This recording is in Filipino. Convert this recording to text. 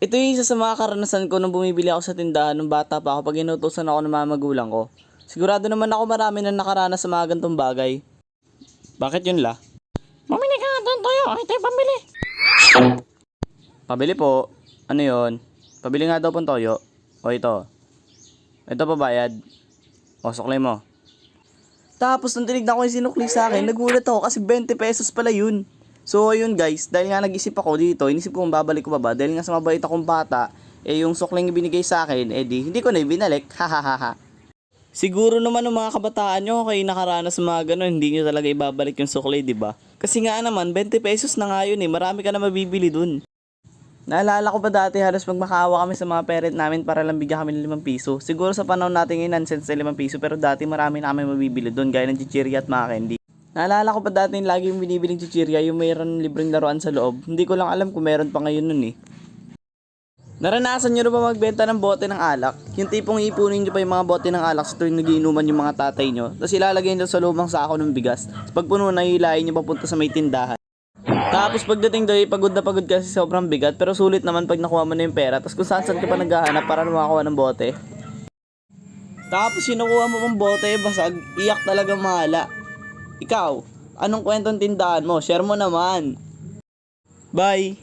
Ito yung isa sa mga karanasan ko nung bumibili ako sa tindahan nung bata pa ako pag inutusan ako ng mga magulang ko. Sigurado naman ako marami na nakaranas sa mga gantong bagay. Bakit yun la? Bumili ka nga doon, Toyo. Ito yung pambili. Pabili po. Ano yon? Pabili nga daw pong toyo. O ito. Ito pa bayad. O suklay mo. Tapos nung tinignan ko yung sinukli sa akin, nagulat ako kasi 20 pesos pala yun. So ayun guys, dahil nga nag-isip ako dito, inisip ko kung babalik ko pa ba. Dahil nga sa mabait akong bata, yung sukling ibinigay sa akin, hindi ko na ibinalik. Hahaha. Siguro naman ng mga kabataan nyo kayo nakaranas sa mga ganun, hindi nyo talaga ibabalik yung sukli, di ba? Kasi nga naman, 20 pesos na nga yun marami ka na mabibili dun. Naalala ko pa dati halos magmakawa kami sa mga parent namin para lang bigyan kami ng 5 piso. Siguro sa panahon natin ngayon nonsense na 5 piso pero dati marami na kami mabibili doon gaya ng chichirya at mga candy. Naalala ko pa dati yung lagi yung binibiling chichirya yung mayroon libreng laruan sa loob. Hindi ko lang alam kung meron pa ngayon nun Naranasan nyo na ba magbenta ng bote ng alak? Yung tipong ipunin nyo pa yung mga bote ng alak sa tuwing nagiinuman yung mga tatay nyo. Tapos ilalagay nyo sa lumang sako ng bigas. Tapos pag puno na hilahin nyo papunta sa may tindahan. Tapos pagdating doon, pagod na pagod kasi sobrang bigat. Pero sulit naman pag nakuha mo na yung pera. Tapos kung saan ka pa naghahanap para makakuha ng bote. Tapos yung nakuha mo pang bote, basag, iyak talaga mahala. Ikaw, anong kwentong tindahan mo? Share mo naman. Bye!